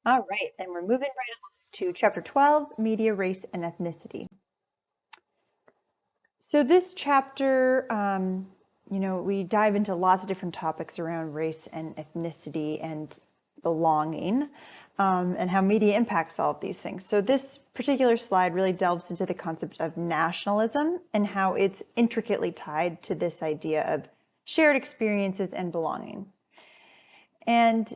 All right, and we're moving right along to chapter 12, Media, Race, and Ethnicity. So this chapter, we dive into lots of different topics around race and ethnicity and belonging, and how media impacts all of these things. So this particular slide really delves into the concept of nationalism and how it's intricately tied to this idea of shared experiences and belonging. And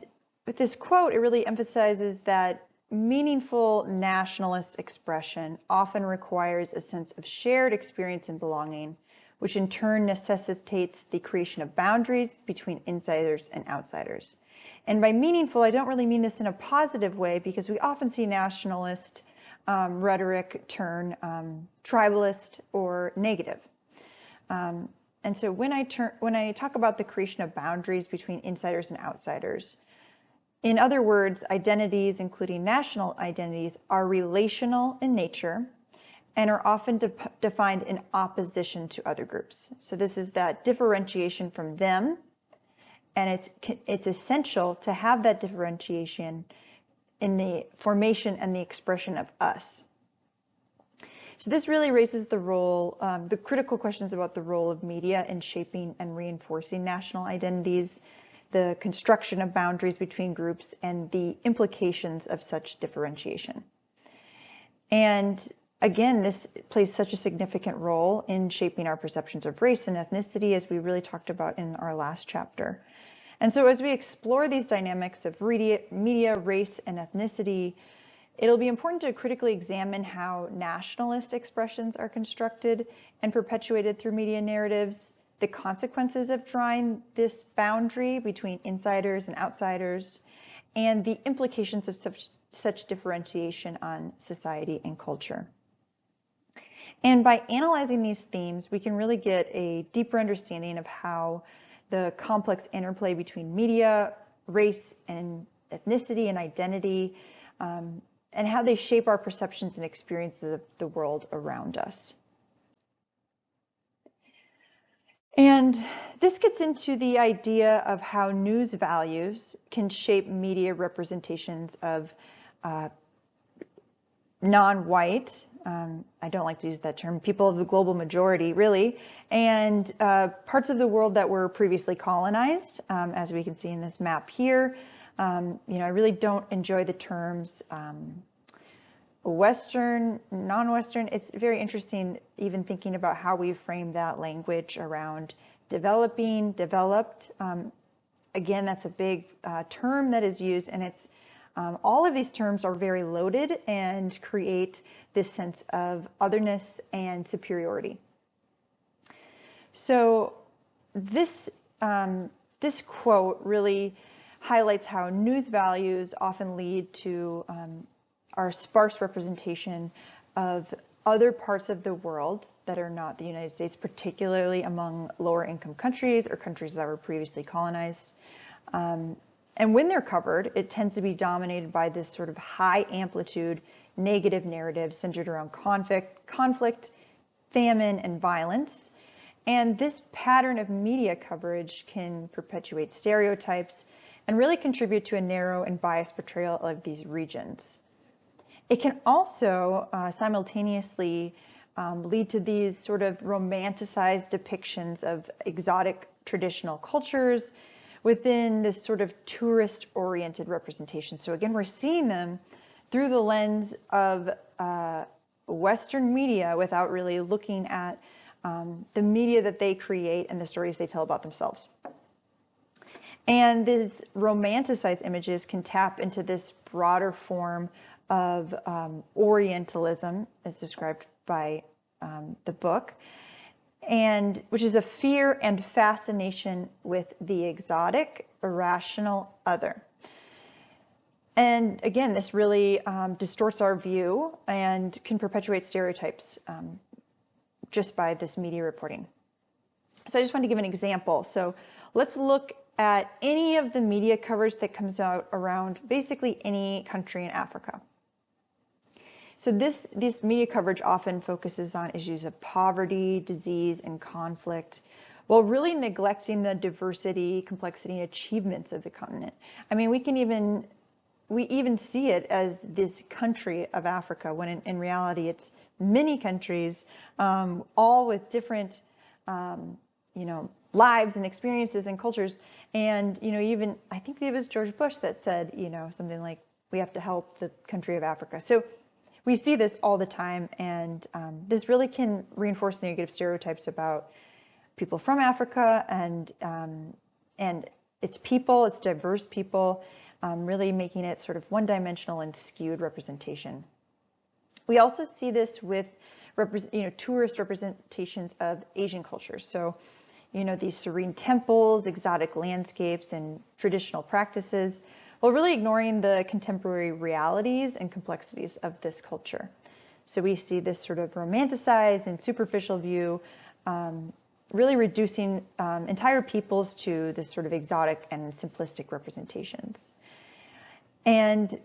with this quote, it really emphasizes that meaningful nationalist expression often requires a sense of shared experience and belonging, which in turn necessitates the creation of boundaries between insiders and outsiders. And by meaningful, I don't really mean this in a positive way, because we often see nationalist rhetoric turn tribalist or negative. And so when I talk about the creation of boundaries between insiders and outsiders, in other words, identities, including national identities, are relational in nature and are often defined in opposition to other groups. So this is that differentiation from them, and it's essential to have that differentiation in the formation and the expression of us. So this really raises the critical questions about the role of media in shaping and reinforcing national identities, the construction of boundaries between groups, and the implications of such differentiation. And again, this plays such a significant role in shaping our perceptions of race and ethnicity, as we really talked about in our last chapter. And so as we explore these dynamics of media, race, and ethnicity, it'll be important to critically examine how nationalist expressions are constructed and perpetuated through media narratives, the consequences of drawing this boundary between insiders and outsiders, and the implications of such differentiation on society and culture. And by analyzing these themes, we can really get a deeper understanding of how the complex interplay between media, race, and ethnicity and identity, and how they shape our perceptions and experiences of the world around us. And this gets into the idea of how news values can shape media representations of non-white, I don't like to use that term, people of the global majority, really, and parts of the world that were previously colonized, as we can see in this map here. I really don't enjoy the terms Western, non-Western. It's very interesting even thinking about how we frame that language around developing, developed. Again, that's a big term that is used, and it's all of these terms are very loaded and create this sense of otherness and superiority. So this quote really highlights how news values often lead to our sparse representation of other parts of the world that are not the United States, particularly among lower income countries or countries that were previously colonized. And when they're covered, it tends to be dominated by this sort of high amplitude negative narrative centered around conflict, famine, and violence. And this pattern of media coverage can perpetuate stereotypes and really contribute to a narrow and biased portrayal of these regions. It can also simultaneously lead to these sort of romanticized depictions of exotic traditional cultures within this sort of tourist-oriented representation. So again, we're seeing them through the lens of Western media without really looking at the media that they create and the stories they tell about themselves. And these romanticized images can tap into this broader form of Orientalism, as described by the book, and which is a fear and fascination with the exotic, irrational other. And again, this really distorts our view and can perpetuate stereotypes just by this media reporting. So I just want to give an example. So let's look at any of the media coverage that comes out around basically any country in Africa. So this media coverage often focuses on issues of poverty, disease, and conflict, while really neglecting the diversity, complexity, and achievements of the continent. I mean, we can even we even see it as this country of Africa, when in reality it's many countries, all with different, lives and experiences and cultures. And, even I think it was George Bush that said, something like, we have to help the country of Africa. So we see this all the time, and this really can reinforce negative stereotypes about people from Africa and its people, its diverse people, really making it sort of one-dimensional and skewed representation. We also see this with tourist representations of Asian cultures. So, these serene temples, exotic landscapes, and traditional practices, while really ignoring the contemporary realities and complexities of this culture. So we see this sort of romanticized and superficial view, really reducing entire peoples to this sort of exotic and simplistic representations. And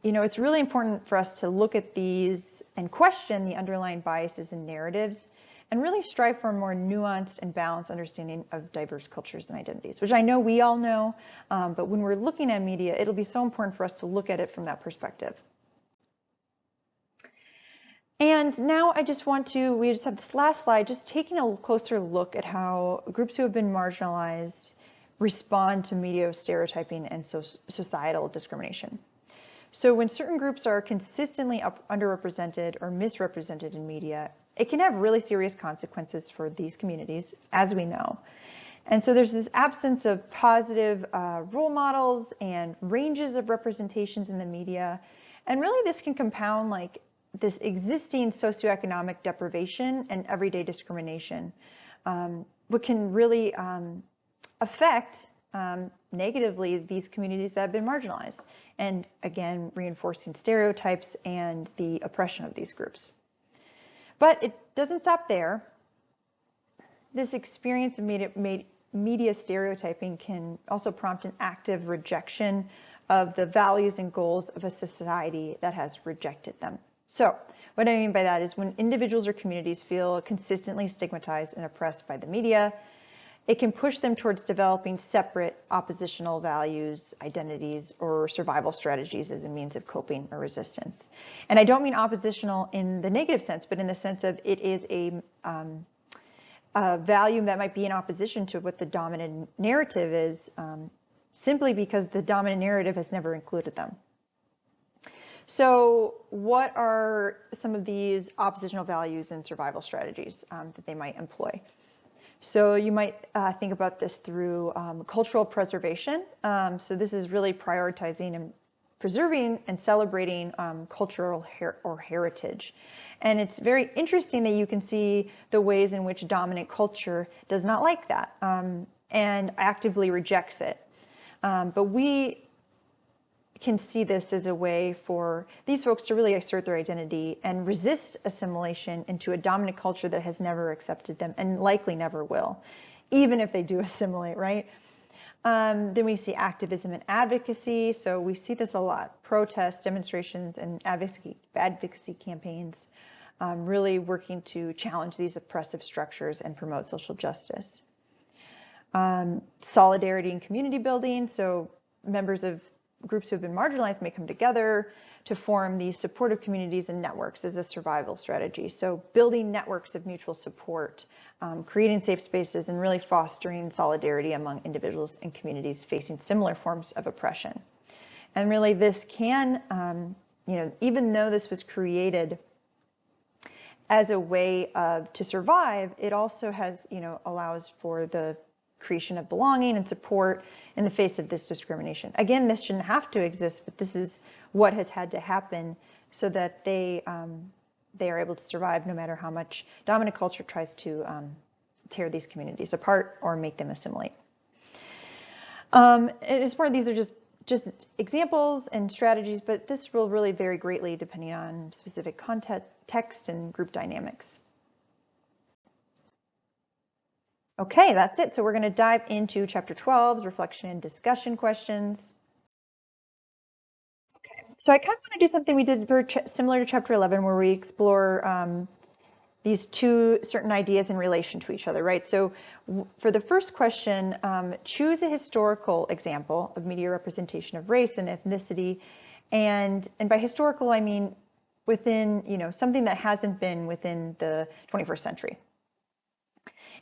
it's really important for us to look at these and question the underlying biases and narratives, and really strive for a more nuanced and balanced understanding of diverse cultures and identities, which I know we all know, but when we're looking at media, it'll be so important for us to look at it from that perspective. And now we just have this last slide, just taking a closer look at how groups who have been marginalized respond to media stereotyping and societal discrimination. So when certain groups are consistently underrepresented or misrepresented in media, it can have really serious consequences for these communities, as we know. And so there's this absence of positive role models and ranges of representations in the media. And really this can compound like this existing socioeconomic deprivation and everyday discrimination, what can really affect negatively these communities that have been marginalized, and again reinforcing stereotypes and the oppression of these groups. But it doesn't stop there. This experience of media stereotyping can also prompt an active rejection of the values and goals of a society that has rejected them. So what I mean by that is when individuals or communities feel consistently stigmatized and oppressed by the media, it can push them towards developing separate oppositional values, identities, or survival strategies as a means of coping or resistance. And I don't mean oppositional in the negative sense, but in the sense of it is a value that might be in opposition to what the dominant narrative is, simply because the dominant narrative has never included them. So what are some of these oppositional values and survival strategies that they might employ? So you might think about this through cultural preservation. So this is really prioritizing and preserving and celebrating cultural heritage. And it's very interesting that you can see the ways in which dominant culture does not like that and actively rejects it. But we can see this as a way for these folks to really assert their identity and resist assimilation into a dominant culture that has never accepted them and likely never will, even if they do assimilate, right? Then we see activism and advocacy. So we see this a lot: protests, demonstrations, and advocacy campaigns, really working to challenge these oppressive structures and promote social justice. Solidarity and community building. So members of groups who have been marginalized may come together to form these supportive communities and networks as a survival strategy. So building networks of mutual support, creating safe spaces, and really fostering solidarity among individuals and communities facing similar forms of oppression. And really this can, even though this was created as a way to survive, it also has, allows for the creation of belonging and support in the face of this discrimination. Again, this shouldn't have to exist, but this is what has had to happen so that they are able to survive no matter how much dominant culture tries to tear these communities apart or make them assimilate. And as far as these are just examples and strategies, but this will really vary greatly depending on specific context and group dynamics. Okay, that's it. So we're going to dive into Chapter 12's reflection and discussion questions. Okay, so I kind of want to do something we did very similar to Chapter 11, where we explore these two certain ideas in relation to each other, right? So for the first question, choose a historical example of media representation of race and ethnicity. And by historical, I mean within, something that hasn't been within the 21st century.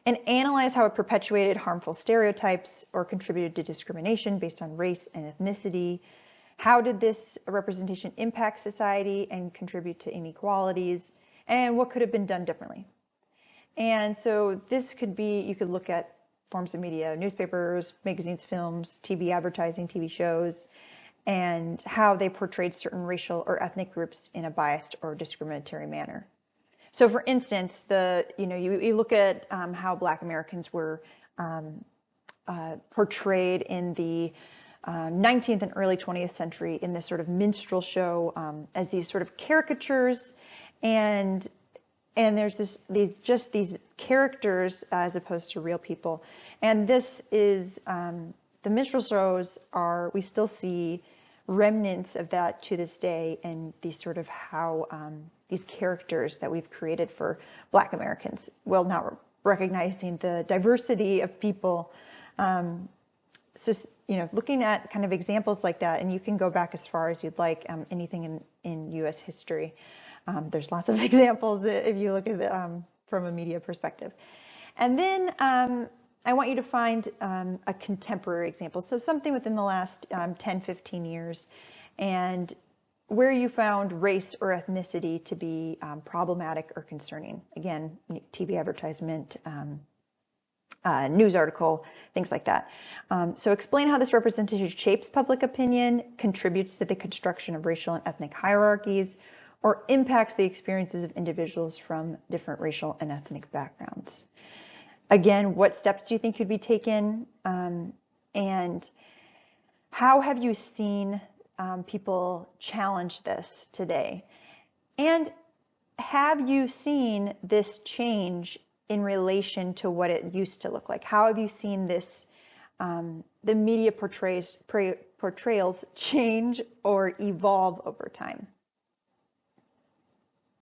And analyze how it perpetuated harmful stereotypes or contributed to discrimination based on race and ethnicity. How did this representation impact society and contribute to inequalities? And what could have been done differently? And so this could be, you could look at forms of media, newspapers, magazines, films, TV advertising, TV shows, and how they portrayed certain racial or ethnic groups in a biased or discriminatory manner. So for instance, you look at how Black Americans were portrayed in the 19th and early 20th century in this sort of minstrel show as these sort of caricatures, and there's these characters as opposed to real people. And this is the minstrel shows we still see remnants of that to this day, and these sort of how these characters that we've created for Black Americans, well, not recognizing the diversity of people. So, looking at kind of examples like that, and you can go back as far as you'd like, anything in U.S. history. There's lots of examples if you look at it from a media perspective. And then I want you to find a contemporary example, so something within the last 10, 15 years, and where you found race or ethnicity to be problematic or concerning. Again, TV advertisement, news article, things like that. So explain how this representation shapes public opinion, contributes to the construction of racial and ethnic hierarchies, or impacts the experiences of individuals from different racial and ethnic backgrounds. Again, what steps do you think could be taken? And how have you seen people challenge this today? And have you seen this change in relation to what it used to look like? How have you seen this, the media portrayals change or evolve over time?